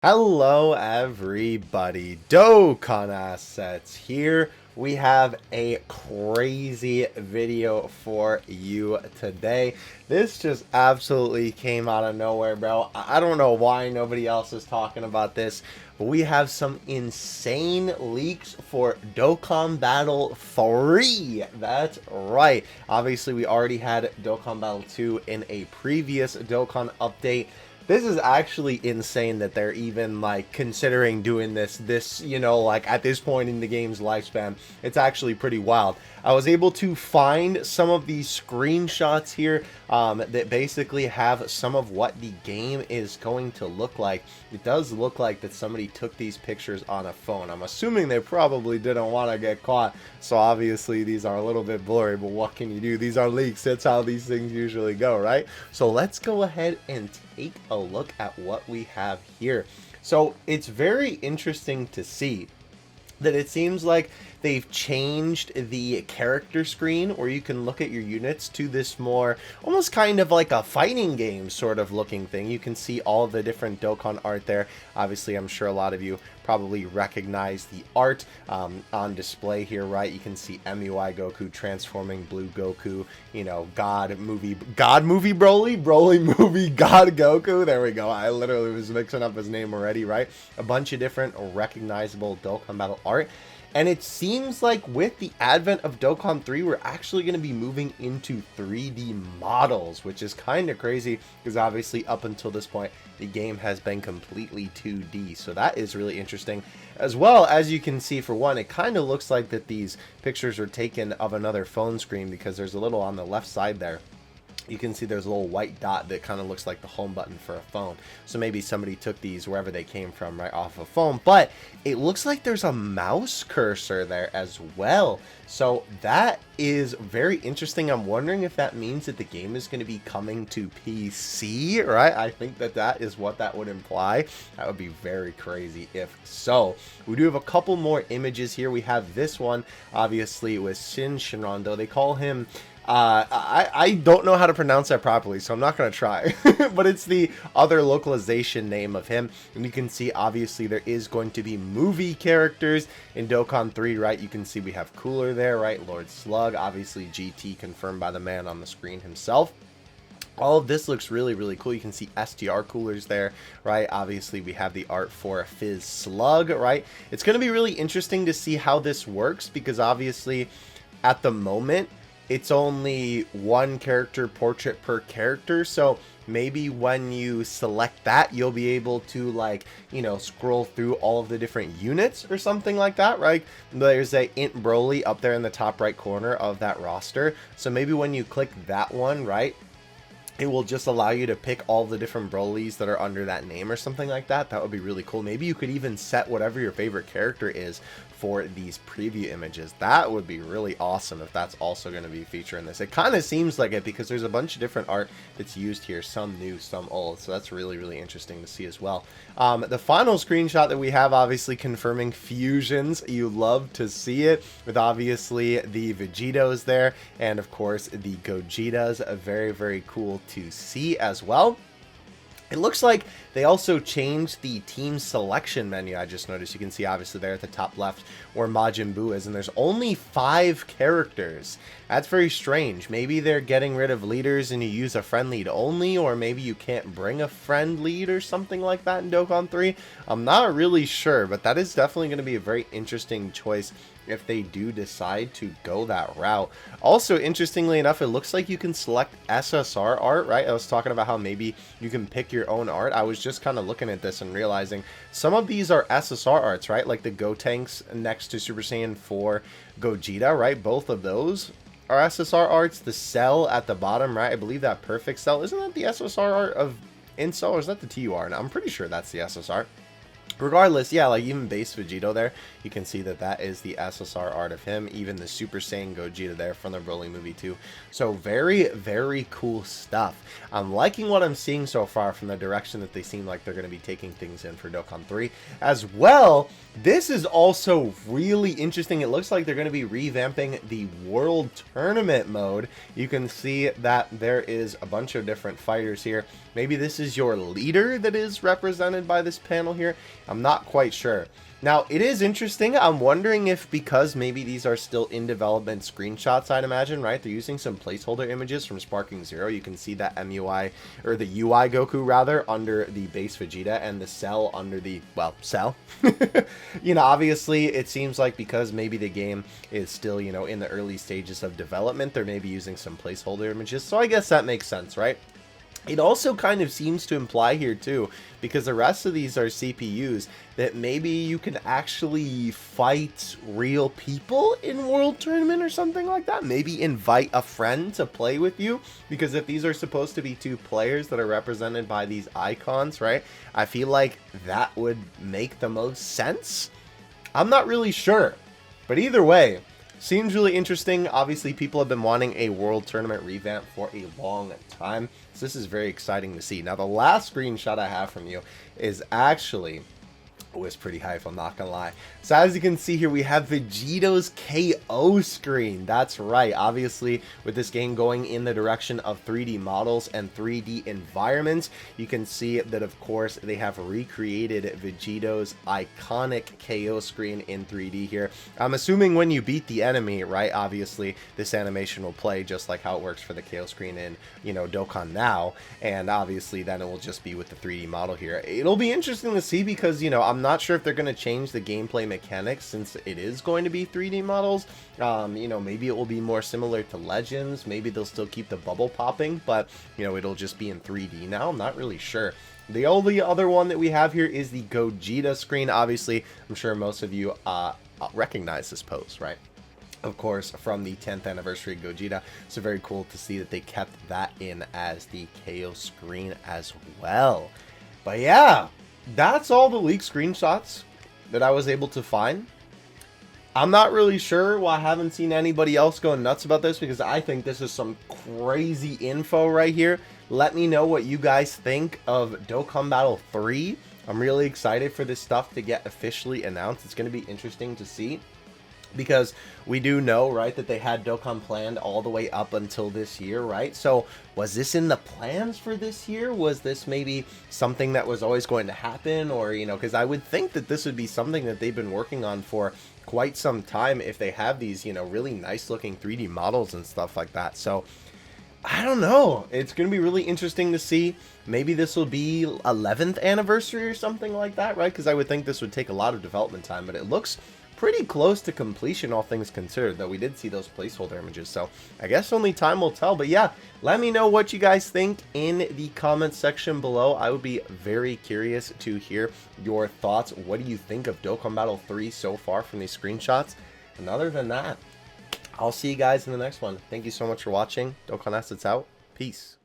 Hello everybody, Dokkan Assets here. We have a crazy video for you today. This just absolutely came out of nowhere, bro. I don't know why nobody else is talking about this, but we have some insane leaks for Dokkan Battle 3. That's right. Obviously, we already had Dokkan Battle 2 in a previous Dokkan update. This is actually insane that they're even like considering doing this, like at this point in the game's lifespan. It's actually pretty wild. I was able to find some of these screenshots here that basically have some of what the game is going to look like. It does look like that somebody took these pictures on a phone. I'm assuming they probably didn't want to get caught, so obviously these are a little bit blurry, but what can you do? These are leaks. That's how these things usually go, right? So let's go ahead and take a look at what we have here. So it's very interesting to see that it seems like they've changed the character screen where you can look at your units to this more almost kind of like a fighting game sort of looking thing. You can see all of the different Dokkan art there. Obviously, I'm sure a lot of you probably recognize the art on display here, right? You can see MUI Goku transforming Blue Goku, God movie Broly movie God Goku. There we go. I literally was mixing up his name already, right? A bunch of different recognizable Dokkan Battle art. And it seems like with the advent of Dokkan 3, we're actually going to be moving into 3D models, which is kind of crazy because obviously up until this point, the game has been completely 2D. So that is really interesting. As well, as you can see, for one, it kind of looks like that these pictures are taken of another phone screen because there's a little on the left side there. You can see there's a little white dot that kind of looks like the home button for a phone. So maybe somebody took these wherever they came from, right off a phone. But it looks like there's a mouse cursor there as well. So that is very interesting. I'm wondering if that means that the game is going to be coming to PC, right? I think that is what that would imply. That would be very crazy if so. We do have a couple more images here. We have this one, obviously, with Shin Shinrando. They call him... I don't know how to pronounce that properly, so I'm not going to try. But it's the other localization name of him. And you can see, obviously, there is going to be movie characters in Dokkan 3, right? You can see we have Cooler there, right? Lord Slug, obviously GT confirmed by the man on the screen himself. All of this looks really, really cool. You can see STR coolers there, right? Obviously, we have the art for Fizz Slug, right? It's going to be really interesting to see how this works because obviously, at the moment, it's only one character portrait per character, so maybe when you select that, you'll be able to, like, scroll through all of the different units or something like that, right? There's a Int Broly up there in the top right corner of that roster, so maybe when you click that one, right, it will just allow you to pick all the different Brolys that are under that name or something like that. That would be really cool. Maybe you could even set whatever your favorite character is for these preview images. That would be really awesome if that's also going to be a feature in this. It kind of seems like it because there's a bunch of different art that's used here, some new, some old, so that's really, really interesting to see as well. The final screenshot that we have, obviously confirming fusions. You love to see it with obviously the Vegetos there and of course the Gogetas. Very, very cool to see as well. It looks like they also changed the team selection menu. I just noticed you can see obviously there at the top left where Majin Buu is, and there's only 5 characters. That's very strange. Maybe they're getting rid of leaders and you use a friend lead only, or maybe you can't bring a friend lead or something like that in Dokkan 3. I'm not really sure, but that is definitely going to be a very interesting choice if they do decide to go that route. Also, interestingly enough, it looks like you can select SSR art, right? I was talking about how maybe you can pick your own art. I was just kind of looking at this and realizing some of these are SSR arts, right? Like the Gotenks next to Super Saiyan 4 Gogeta, right? Both of those are SSR arts. The Cell at the bottom, right? I believe that Perfect Cell, isn't that the SSR art of Incel, or is that the TUR? No, I'm pretty sure that's the SSR. Regardless, yeah, like even base Vegito there, you can see that that is the SSR art of him. Even the Super Saiyan Gogeta there from the Broly movie too. So very, very cool stuff. I'm liking what I'm seeing so far from the direction that they seem like they're going to be taking things in for Dokkan 3. As well, this is also really interesting. It looks like they're going to be revamping the World Tournament mode. You can see that there is a bunch of different fighters here. Maybe this is your leader that is represented by this panel here. I'm not quite sure. Now, it is interesting. I'm wondering if because maybe these are still in development screenshots, I'd imagine, right? They're using some placeholder images from Sparking Zero. You can see that MUI, or the UI Goku, rather, under the base Vegeta and the Cell under the, well, Cell. You know, obviously, it seems like because maybe the game is still, you know, in the early stages of development, they're maybe using some placeholder images. So I guess that makes sense, right? It also kind of seems to imply here too, because the rest of these are CPUs, that maybe you can actually fight real people in World Tournament or something like that. Maybe invite a friend to play with you, because if these are supposed to be two players that are represented by these icons, right? I feel like that would make the most sense. I'm not really sure, but either way, seems really interesting. Obviously, people have been wanting a World Tournament revamp for a long time, so this is very exciting to see. Now, the last screenshot I have from you is actually... oh, it's pretty hype, I'm not gonna lie. So as you can see here, we have Vegito's KO screen. That's right. Obviously, with this game going in the direction of 3D models and 3D environments, you can see that, of course, they have recreated Vegito's iconic KO screen in 3D here. I'm assuming when you beat the enemy, right, obviously, this animation will play just like how it works for the KO screen in, you know, Dokkan Now. And obviously, then it will just be with the 3D model here. It'll be interesting to see because, you know, I'm not sure if they're going to change the gameplay mechanics since it is going to be 3D models. You know, maybe it will be more similar to Legends. Maybe they'll still keep the bubble popping, but, you know, it'll just be in 3D now. I'm not really sure. The only other one that we have here is the Gogeta screen. Obviously, I'm sure most of you recognize this pose, right? Of course, from the 10th anniversary of Gogeta. So very cool to see that they kept that in as the KO screen as well. But yeah, that's all the leaked screenshots that I was able to find. I'm not really sure why I haven't seen anybody else going nuts about this, because I think this is some crazy info right here. Let me know what you guys think of Dokkan Battle 3. I'm really excited for this stuff to get officially announced. It's going to be interesting to see, because we do know, right, that they had Dokkan planned all the way up until this year, right? So was this in the plans for this year? Was this maybe something that was always going to happen? Or, you know, because I would think that this would be something that they've been working on for quite some time if they have these, you know, really nice looking 3D models and stuff like that. So I don't know. It's going to be really interesting to see. Maybe this will be 11th anniversary or something like that, right? Because I would think this would take a lot of development time, but it looks pretty close to completion, all things considered, though we did see those placeholder images, so I guess only time will tell. But yeah, let me know what you guys think in the comments section below. I would be very curious to hear your thoughts. What do you think of Dokkan Battle 3 so far from these screenshots? And other than that, I'll see you guys in the next one. Thank you so much for watching. Dokkan Assets out. Peace.